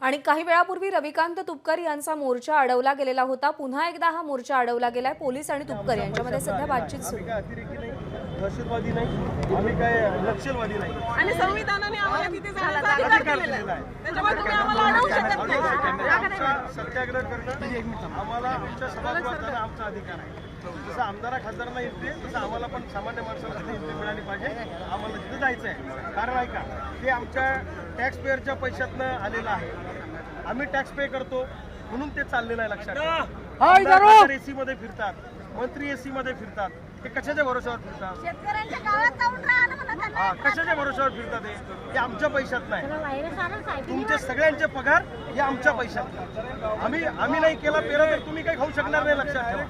आणि काही वेळापूर्वी रविकांत तुपकर यांचा मोर्चा अडवला गेलेला होता। पुन्हा एकदा हा मोर्चा अडवला गेलाय। पोलीस आणि तुपकर यांच्यामध्ये सध्या बातचीत सुरू आहे। अतिरेकी नाही, दहशतवादी नाही, आम्ही काय नक्षलवादी नाही आणि संविधानाने आम्हाला तिथे जाण्याचा अधिकार दिलेला आहे। त्याच्यामुळे तुम्ही आम्हाला अडवू शकत नाही। सत्याग्रह करणं आम्हाला आमच्या सभागृहात जाणं आमचा अधिकार आहे। जसं आमदारा खासदारांना येते तसं आम्हाला पण सामान्य माणसाला तिथे एंट्री मिळाली पाहिजे। आम्हाला तिथे जायचं आहे। कारण ऐका, ते आमच्या टॅक्स पेअरच्या पैशातनं आलेलं आहे। आम्ही टॅक्स पे करतो म्हणून ते चाललेलं आहे। लक्षात ठेवा, एसी मध्ये फिरतात, मंत्री एसी मध्ये फिरतात, ते कशाच्या भरोशावर फिरतात? शेतकऱ्यांच्या गावात जाऊन राहा म्हणा त्यांना। कशाच्या भरोशावर फिरतात? हे आमच्या पैशात नाही। तुमचे सगळ्यांचे पगार हे आमच्या पैशात। आम्ही नाही केला पेरा तर तुम्ही काही खाऊ शकणार नाही। लक्षात ठेवा।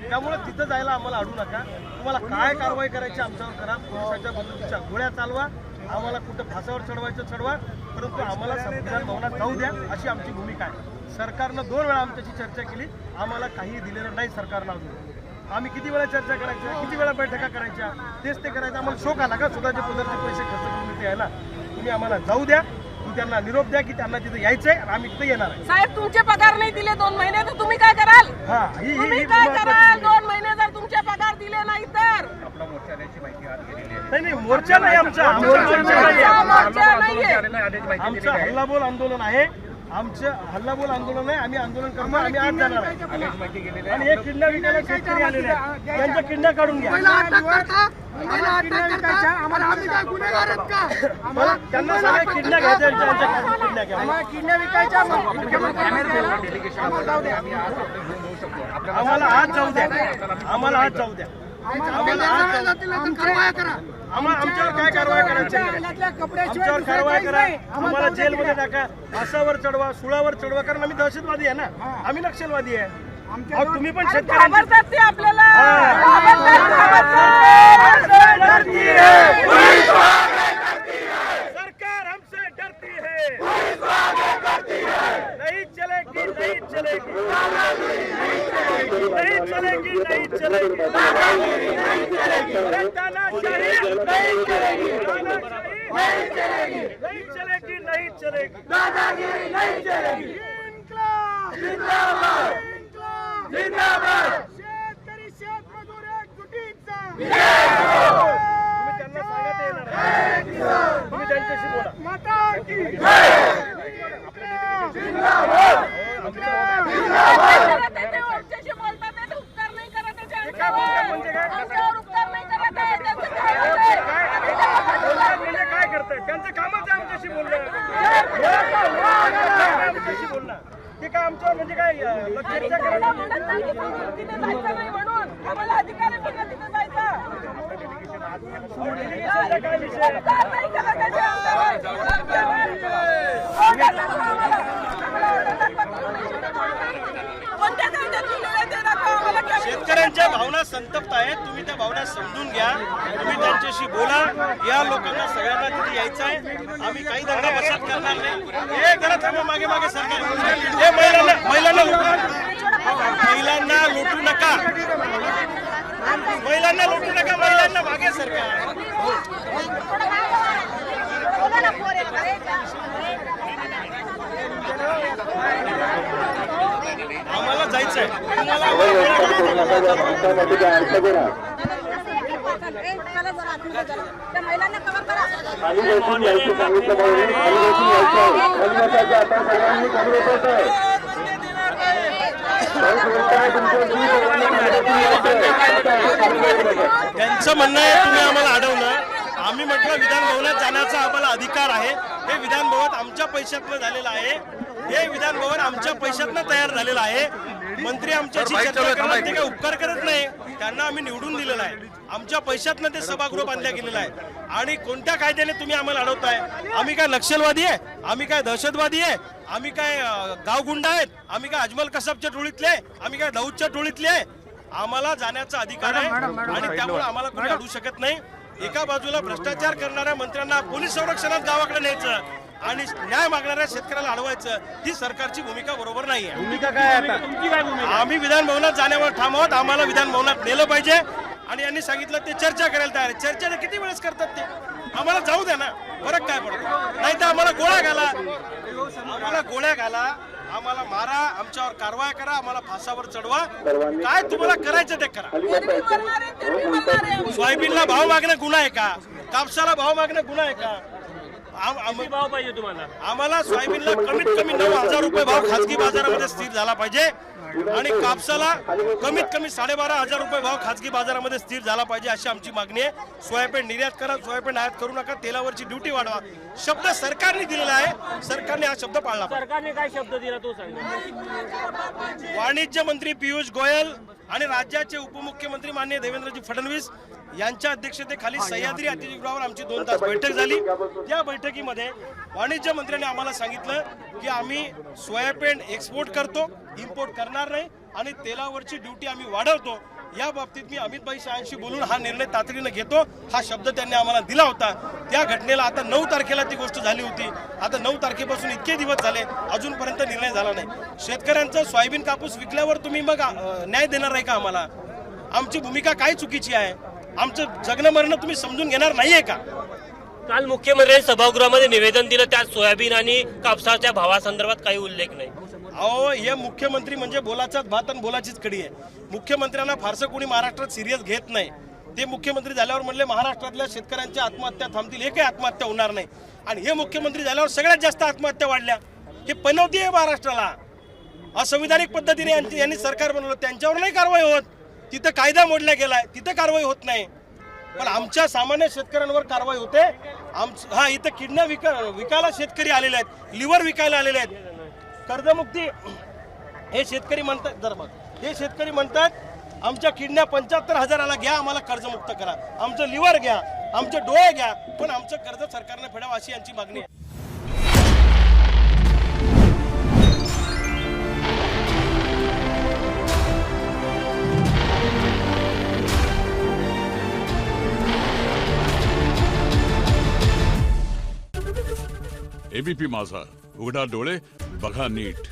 त्यामुळे तिथं जायला आम्हाला अडू नका। तुम्हाला काय कारवाई करायची आमच्यावर करा। पोलिसांच्या बंदुकीच्या गोळ्या चालवा, आम्हाला कुठं फासावर चढवायचं चढवा, परंतु आम्हाला संविधान भवनात जाऊ द्या अशी आमची भूमिका आहे। सरकारनं 2 वेळा आमच्याशी चर्चा केली, आम्हाला काही दिलेलं नाही सरकारनं अजून। आम्ही किती वेळा चर्चा करायच्या, किती वेळा बैठका करायच्या, तेच ते करायचं। आम्हाला शोक आला का स्वतःचे पदरचे पैसे खर्च करून इथे यायला? तुम्ही आम्हाला जाऊ द्या, तुम्ही त्यांना निरोप द्या की त्यांना तिथे यायचंय आणि आम्ही तिथे येणार आहे। साहेब, तुमचे पगार नाही दिले 2 महिने तर तुम्ही काय कराल? तुम्ही काय कराल? 2 महिने जर तुमचे पगार दिले नाही तर? नाही, मोर्चा नाही आमचा, मोर्चा नाहीये। आमचं हल्लाबोल आंदोलन आहे। आमचं हल्लाबोल आंदोलन आहे। आम्ही आंदोलन करणार, आम्ही आज जाणार आहे। आणि हे किडनॅप विकायला शेतकरी आलेले आहेत, त्यांच्या किडनॅप काढून घ्या। त्यांना सांगा किडनॅप घ्यायचं, किडनॅप घ्या। आम्हाला आज जाऊ द्या, आम्हाला आज जाऊ द्या। आमच्यावर काय कारवाई करायची? आमच्यावर कारवाई करा, आम्हाला जेलमध्ये टाका, फासावर चढवा, सुळावर चढवा, कारण आम्ही दहशतवादी आहे ना, आम्ही नक्षलवादी आहे। तुम्ही पण घाबरतात ते आपल्याला। सरकार हमसे डरती है, नहीं चलेगी, नहीं चलेगी, नहीं चलेगी, नहीं चलेगी, तानाशाही नहीं चलेगी, नहीं चलेगी, नहीं चलेगी, नहीं चलेगी, दादागिरी नहीं चलेगी। इन्क्लाब जिंदाबाद, इन्क्लाब जिंदाबाद। शेतकरी शेतमजूर एकजुटीचा तुम्ही त्यांना सांगता येणार आहे, तुम्ही त्यांच्याशी बोला। माता की जय, जिंदाबाद, आमच्याशी बोलतात ते उपकार नाही करत त्याच्या आमच्यावर उपकार नाही करत आहे। म्हणजे काय करताय? त्यांचं कामच आहे आमच्याशी बोलणं, आमच्याशी बोलणं। ते काय आमच्यावर म्हणजे काय चर्चा करायला तिथे जायचं नाही म्हणून आम्हाला अधिकार आहे तिथे जायचा। काय विषय? शेतकऱ्यांच्या भावना संतप्त आहेत, तुम्ही त्या भावना समजून घ्या, तुम्ही त्यांच्याशी बोला। या लोकांना सगळ्यांना तिथे यायचं आहे। आम्ही काही दंगा बसात करणार नाही। हे जरा थांबा, मागे मागे सरकार, हे महिलांना लुटू नका, महिलांना लुटू नका, महिलांना मागे सरकार। आम्हाला जायचंय, त्यांचं म्हणणं आहे तुम्ही आम्हाला अडवलं। आम्ही म्हटलं विधान भवनात जाण्याचा आम्हाला अधिकार आहे। हे विधान भवन आमच्या पैशातनं झालेलं आहे, हे विधान भवन आमच्या पैशातनं तयार झालेलं आहे। मंत्री आमच्याशी चर्चा करणार, ते काही उपकार करत नाही, त्यांना आम्ही निवडून दिलेलं आहे। आमच्या पैशातनं ते सभागृह बांधलं गेलेलं आहे। आणि कोणत्या कायद्याने तुम्ही आम्हाला अडवताय? आम्ही काय नक्षलवादी आहे? आम्ही काय दहशतवादी आहे? आम्ही काय गावगुंडा आहेत? आम्ही काय अजमल कसबच्या टोळीतले? आम्ही काय दाऊदच्या टोळीतले आहे? आम्हाला जाण्याचा अधिकार आहे आणि त्यामुळे आम्हाला कोणी अडवू शकत नाही। एका बाजूला भ्रष्टाचार करणाऱ्या मंत्र्यांना पोलीस संरक्षणात गावाकडे न्यायचं आणि न्याय मागणाऱ्या शेतकऱ्याला अडवायचं, ही सरकारची भूमिका बरोबर नाहीये। भूमिका काय आहे? आम्ही विधान भवनात जाण्यावर ठाम आहोत। आम्हाला विधान भवनात नेलं पाहिजे आणि यांनी सांगितलं ते चर्चा करायला तयार आहे। चर्चा किती वेळेस करतात ते? आम्हाला जाऊ द्या ना, फरक काय पडतो? नाही तर आम्हाला गोळा घाला, आम्हाला गोळ्या घाला, आम्हाला मारा, आमच्यावर कारवाई करा, आम्हाला फासावर चढवा, काय तुम्हाला करायचं ते करा. एरवी मरणार आहे, तेरवी मरणार आहे. सोयाबीनला भाव मागणं गुन्हा आहे का? कापसाला भाव मागणं गुन्हा आहे का? भाव पाहिजे तुम्हाला? आम्हाला सोयाबीनला कमीत कमी 9,000 रुपये भाव खासगी बाजारामध्ये स्थिर झाला पाहिजे आणि कापसाला कमीत कमी 12,500 रुपये भाव खासगी बाजारामध्ये स्थिर झाला पाहिजे अशी आमची मागणी आहे. सोयाबीन निर्यात करा, सोयाबीन आयात करू नका, तेलावरची ड्युटी वाढवा. शब्द सरकारने दिलेला आहे, सरकारने हा शब्द पाळला पाहिजे. सरकारने काय शब्द दिला तो सांगा. वाणिज्य मंत्री पियुष गोयल आणि राज्याचे उपमुख्यमंत्री माननीय देवेंद्रजी फडणवीस यांच्या अध्यक्षतेखाली सह्याद्री अतिथीगृहावर आमची 2 तास बैठक झाली. त्या बैठकीमध्ये वाणिज्य मंत्र्यांनी आम्हाला सांगितलं की आम्ही सोयाबीन एक्सपोर्ट करतो, इम्पोर्ट करणार नाही आणि तेलावरची ड्युटी आम्ही वाढवतो. या बाबतीत मी अमितभाई शहांशी बोलून हा निर्णय तातडीने घेतो, हा शब्द त्यांनी आम्हाला दिला होता. त्या घटनेला आता 9 तारखेला ती गोष्ट झाली होती. आता 9 तारखेपासून इतके दिवस झाले, अजूनपर्यंत निर्णय झाला नाही. शेतकऱ्यांचं सोयाबीन कापूस विकल्यावर तुम्ही मग न्याय देणार आहे का आम्हाला? आमची भूमिका काय चुकीची आहे? आमचं जगणं मरणं तुम्ही समजून घेणार नाहीये का? काल मुख्यमंत्र्यांनी सभागृहामध्ये निवेदन दिलं, त्यात सोयाबीन आणि कापसाच्या भावासंदर्भात काही उल्लेख नाही. अहो, हे मुख्यमंत्री म्हणजे बोलाचाच भात आणि बोलाचीच कडी आहे. मुख्यमंत्र्यांना फारसं कोणी महाराष्ट्रात सिरियस घेत नाही. ते मुख्यमंत्री झाल्यावर म्हणले महाराष्ट्रातल्या शेतकऱ्यांच्या आत्महत्या थांबतील, एकही आत्महत्या होणार नाही. आणि हे मुख्यमंत्री झाल्यावर सगळ्यात जास्त आत्महत्या वाढल्या. हे पनवती आहे महाराष्ट्राला. असंविधानिक पद्धतीने यांनी सरकार बनवलं, त्यांच्यावर नाही कारवाई होत. तिथं कायदा मोडला गेलाय, तिथं कारवाई होत नाही. पण आमच्या सामान्य शेतकऱ्यांवर कारवाई होते. हा, इथं किडण्या विकायला शेतकरी आलेले आहेत, लिव्हर विकायला आलेले आहेत. कर्जमुक्ती हे शेतकरी म्हणतात, जर मग हे शेतकरी म्हणतात आमच्या किडण्या 75,000ला घ्या, आम्हाला कर्जमुक्त करा, आमचं लिव्हर घ्या, आमचे डोळे घ्या, पण आमचं कर्ज सरकारने फेडावं अशी यांची मागणी आहे. एबीपी माझा, उघडा डोळे बघा नीट.